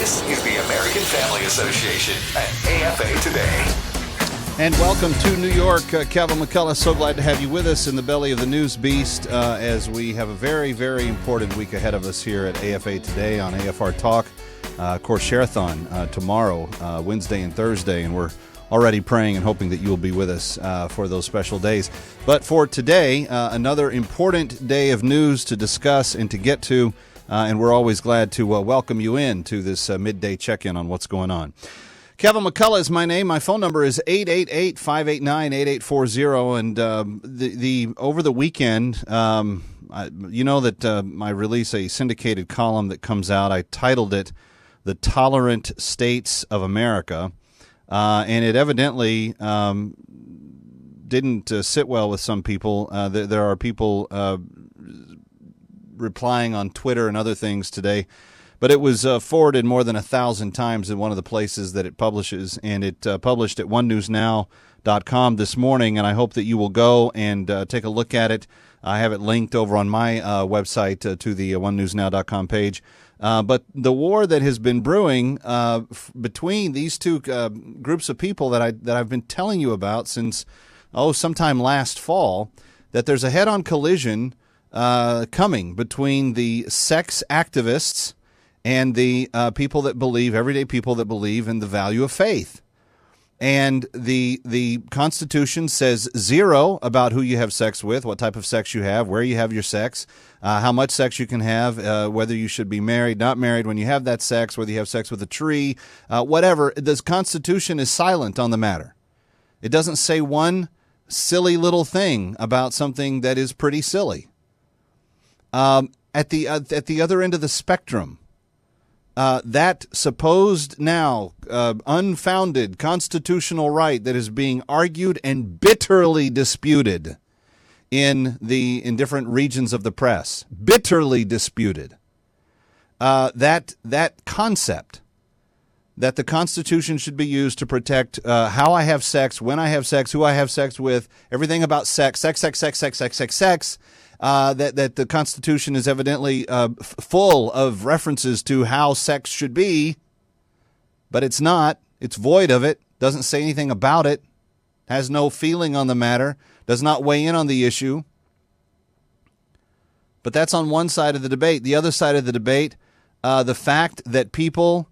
This is the American Family Association and AFA Today. And welcome to New York. Kevin McCullough, so glad to have you with us in the belly of the news beast as we have a very, very important week ahead of us here at AFA Today on AFR Talk. Of course, Share-a-thon tomorrow, Wednesday and Thursday, and we're already praying and hoping that you will be with us for those special days. But for today, another important day of news to discuss and to get to, and we're always glad to welcome you in to this midday check-in on what's going on. Kevin McCullough is my name. My phone number is 888-589-8840. And over the weekend, you know that I release a syndicated column that comes out. I titled it "The Tolerant States of America," and it evidently didn't sit well with some people. There are people replying on Twitter and other things today. But it was forwarded more than 1,000 times in one of the places that it publishes, and it published at onenewsnow.com this morning, and I hope that you will go and take a look at it. I have it linked over on my website to the onenewsnow.com page. But the war that has been brewing between these two groups of people that I've been telling you about since, sometime last fall, that there's a head-on collision coming between the sex activists and the people that believe, everyday people that believe in the value of faith. And the Constitution says zero about who you have sex with, what type of sex you have, where you have your sex, how much sex you can have, whether you should be married, not married when you have that sex, whether you have sex with a tree, whatever. The Constitution is silent on the matter. It doesn't say one silly little thing about something that is pretty silly. At the other end of the spectrum, that supposed now unfounded constitutional right that is being argued and bitterly disputed in different regions of the press, bitterly disputed, that concept that the Constitution should be used to protect how I have sex, when I have sex, who I have sex with, everything about sex, that the Constitution is evidently full of references to how sex should be, but it's not. It's void of it, doesn't say anything about it, has no feeling on the matter, does not weigh in on the issue. But that's on one side of the debate. The other side of the debate, the fact that people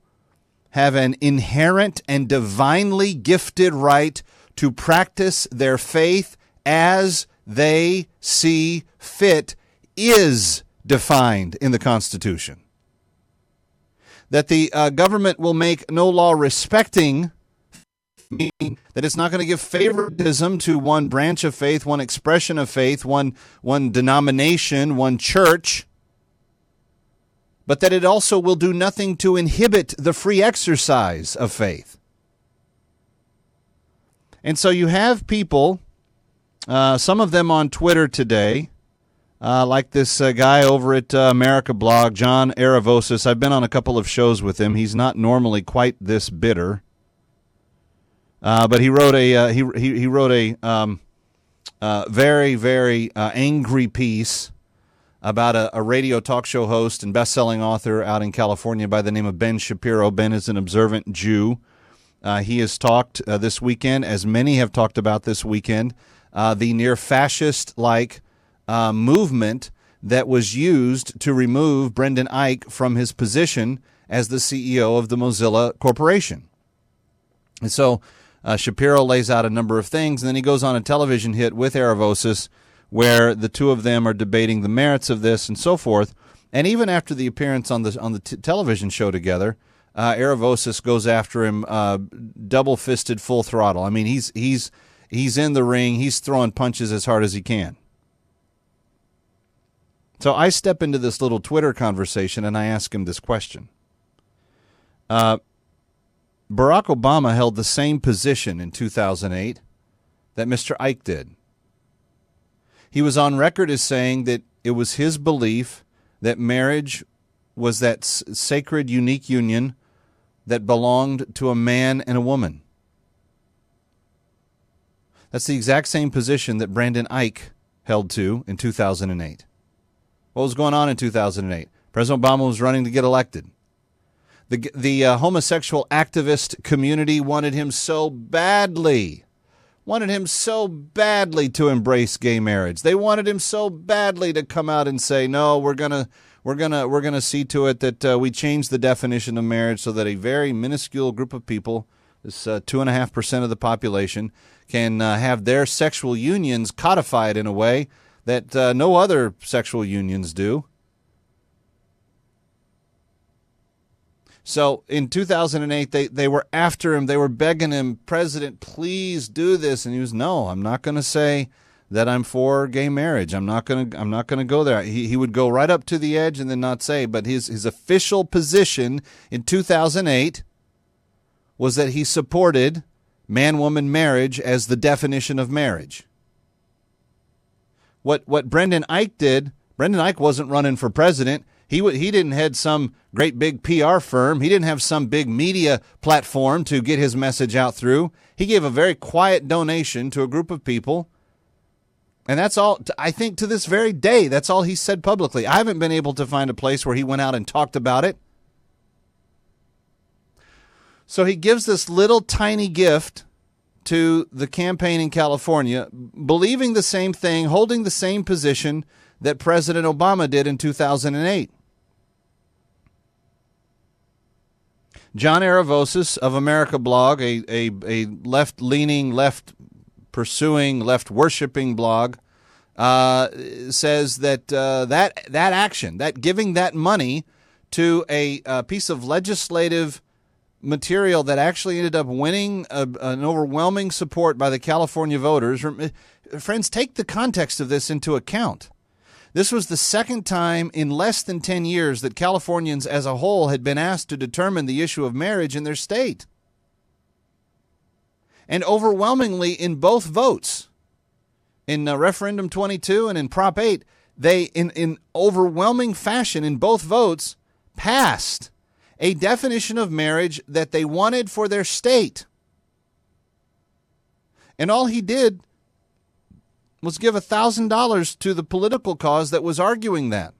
have an inherent and divinely gifted right to practice their faith as they see fit is defined in the Constitution. That the government will make no law respecting, meaning that it's not going to give favoritism to one branch of faith, one expression of faith, one denomination, one church, but that it also will do nothing to inhibit the free exercise of faith. And so you have people, some of them on Twitter today, like this guy over at America Blog, John Aravosis. I've been on a couple of shows with him. He's not normally quite this bitter, but he wrote a very, very angry piece about a radio talk show host and best-selling author out in California by the name of Ben Shapiro. Ben is an observant Jew. He has talked this weekend, as many have talked about this weekend, the near fascist-like movement that was used to remove Brendan Eich from his position as the CEO of the Mozilla Corporation. And so Shapiro lays out a number of things, and then he goes on a television hit with Aravosis where the two of them are debating the merits of this and so forth. And even after the appearance on the television show together, Aravosis goes after him double-fisted, full throttle. I mean, he's in the ring. He's throwing punches as hard as he can. So I step into this little Twitter conversation and I ask him this question. Barack Obama held the same position in 2008 that Mr. Eich did. He was on record as saying that it was his belief that marriage was that sacred, unique union that belonged to a man and a woman. That's the exact same position that Brendan Eich held to in 2008. What was going on in 2008? President Obama was running to get elected. The homosexual activist community wanted him so badly to embrace gay marriage. They wanted him so badly to come out and say, no, we're gonna see to it that we change the definition of marriage so that a very minuscule group of people, this 2.5% of the population, can have their sexual unions codified in a way that no other sexual unions do. So in 2008, they were after him. They were begging him, President, please do this. And he was, no, I'm not going to say that I'm for gay marriage. I'm not going to go there. He would go right up to the edge and then not say. But his official position in 2008 was that he supported man-woman marriage as the definition of marriage. What Brendan Eich did, Brendan Eich wasn't running for president. He didn't head some great big PR firm. He didn't have some big media platform to get his message out through. He gave a very quiet donation to a group of people. And that's all, I think, to this very day, that's all he said publicly. I haven't been able to find a place where he went out and talked about it. So he gives this little tiny gift to the campaign in California, believing the same thing, holding the same position that President Obama did in 2008. John Aravosis of America Blog, a left-leaning, left-pursuing, left-worshipping blog, says that that action, that giving that money to a piece of legislative material that actually ended up winning an overwhelming support by the California voters. Friends, take the context of this into account. This was the second time in less than 10 years that Californians as a whole had been asked to determine the issue of marriage in their state. And overwhelmingly in both votes, in Referendum 22 and in Prop 8, they, in overwhelming fashion in both votes, passed a definition of marriage that they wanted for their state. And all he did was give $1,000 to the political cause that was arguing that.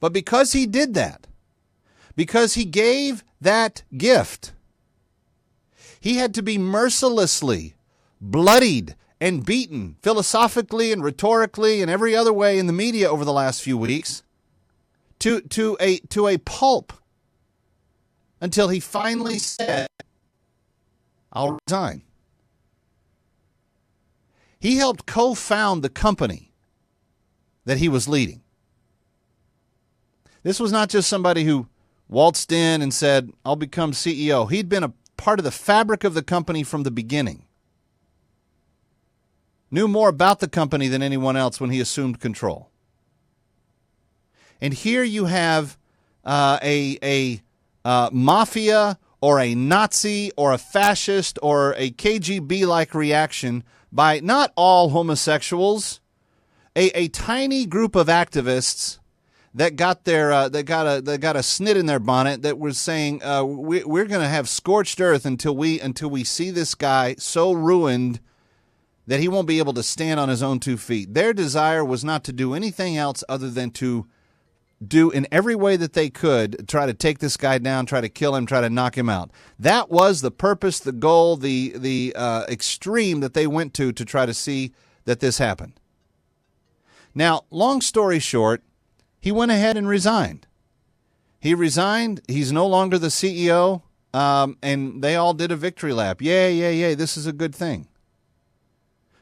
But because he did that, because he gave that gift, he had to be mercilessly bloodied and beaten philosophically and rhetorically and every other way in the media over the last few weeks to a pulp until he finally said, I'll resign. He helped co-found the company that he was leading. This was not just somebody who waltzed in and said, I'll become CEO. He'd been a part of the fabric of the company from the beginning. Knew more about the company than anyone else when he assumed control. And here you have a mafia or a Nazi or a fascist or a KGB-like reaction by not all homosexuals, a tiny group of activists that got their that got a snit in their bonnet that was saying we're going to have scorched earth until we see this guy so ruined that he won't be able to stand on his own 2 feet. Their desire was not to do anything else other than to do in every way that they could, try to take this guy down, try to kill him, try to knock him out. That was the purpose, the goal, the extreme that they went to try to see that this happened. Now, long story short, he went ahead and resigned. He resigned. He's no longer the CEO, and they all did a victory lap. Yay, this is a good thing.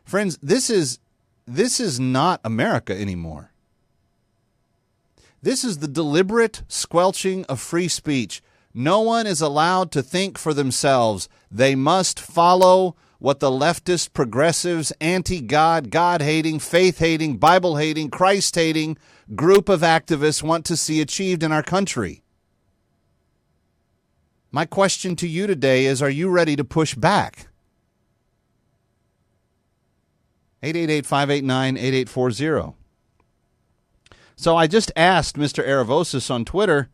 Friends, this is not America anymore. This is the deliberate squelching of free speech. No one is allowed to think for themselves. They must follow what the leftist, progressives, anti-God, God-hating, faith-hating, Bible-hating, Christ-hating group of activists want to see achieved in our country. My question to you today is, are you ready to push back? 888-589-8840. So I just asked Mr. Aravosis on Twitter,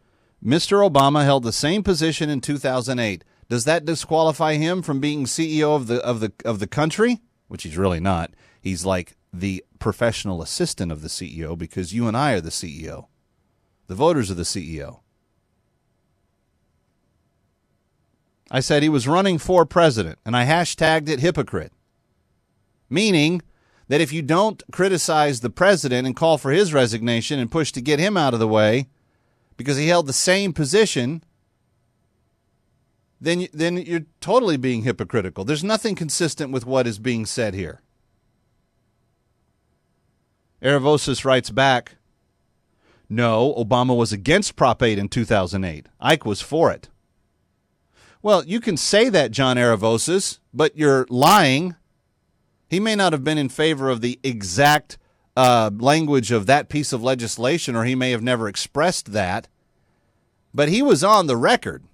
Mr. Obama held the same position in 2008. Does that disqualify him from being CEO of the country? Which he's really not. He's like the professional assistant of the CEO because you and I are the CEO. The voters are the CEO. I said he was running for president, and I hashtagged it hypocrite, meaning that if you don't criticize the president and call for his resignation and push to get him out of the way because he held the same position, then you're totally being hypocritical. There's nothing consistent with what is being said here. Aravosis writes back, no, Obama was against Prop 8 in 2008. Eich was for it. Well, you can say that, John Aravosis, but you're lying. He may not have been in favor of the exact language of that piece of legislation, or he may have never expressed that, but he was on the record.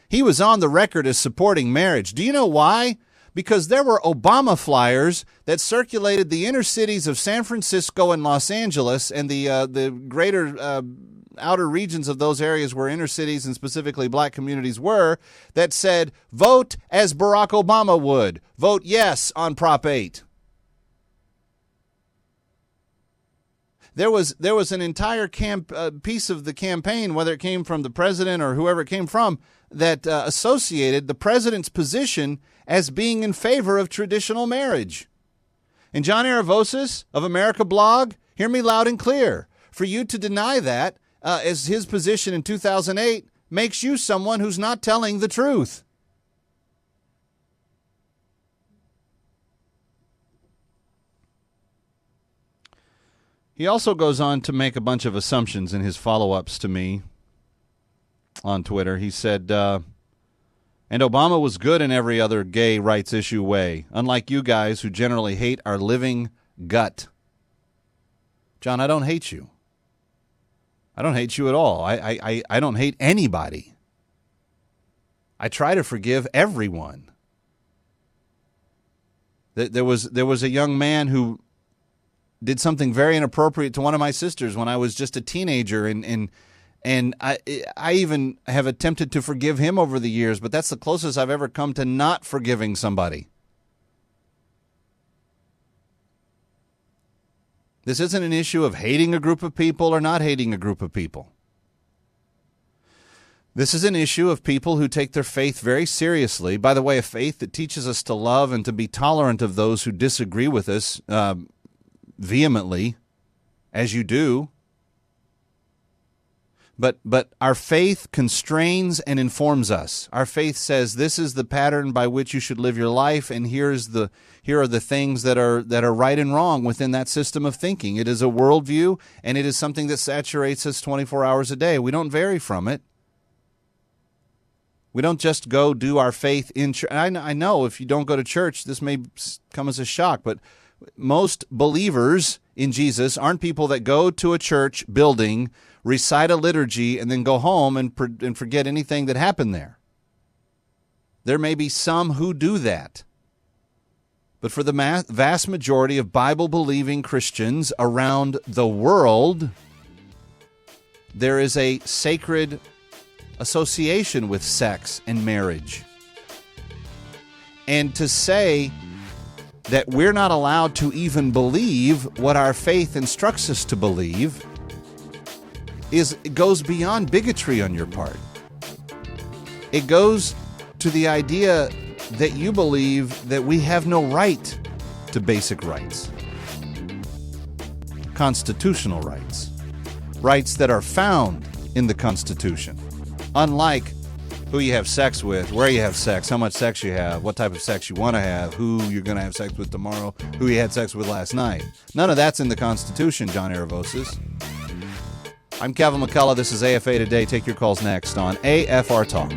He was on the record as supporting marriage. Do you know why? Because there were Obama flyers that circulated the inner cities of San Francisco and Los Angeles and the greater outer regions of those areas where inner cities and specifically black communities were, that said, vote as Barack Obama would. Vote yes on Prop 8. There was an entire piece of the campaign, whether it came from the president or whoever it came from, that associated the president's position as being in favor of traditional marriage. And John Aravosis of America Blog, hear me loud and clear. For you to deny that as his position in 2008 makes you someone who's not telling the truth. He also goes on to make a bunch of assumptions in his follow-ups to me on Twitter. He said, and Obama was good in every other gay rights issue way, unlike you guys who generally hate our living gut. John, I don't hate you. I don't hate you at all. I don't hate anybody. I try to forgive everyone. There was a young man who did something very inappropriate to one of my sisters when I was just a teenager, and I even have attempted to forgive him over the years, but that's the closest I've ever come to not forgiving somebody. This isn't an issue of hating a group of people or not hating a group of people. This is an issue of people who take their faith very seriously. By the way, a faith that teaches us to love and to be tolerant of those who disagree with us vehemently, as you do. But our faith constrains and informs us. Our faith says this is the pattern by which you should live your life, and here are the things that are right and wrong within that system of thinking. It is a worldview, and it is something that saturates us 24 hours a day. We don't vary from it. We don't just go do our faith in church. I know if you don't go to church, this may come as a shock, but most believers in Jesus aren't people that go to a church building, recite a liturgy, and then go home and forget anything that happened there. There may be some who do that. But for the vast majority of Bible-believing Christians around the world, there is a sacred association with sex and marriage. And to say that we're not allowed to even believe what our faith instructs us to believe it goes beyond bigotry on your part. It goes to the idea that you believe that we have no right to basic rights, constitutional rights, rights that are found in the Constitution, unlike who you have sex with, where you have sex, how much sex you have, what type of sex you want to have, who you're going to have sex with tomorrow, who you had sex with last night. None of that's in the Constitution, John Aravosis. I'm Kevin McCullough. This is AFA Today. Take your calls next on AFR Talk.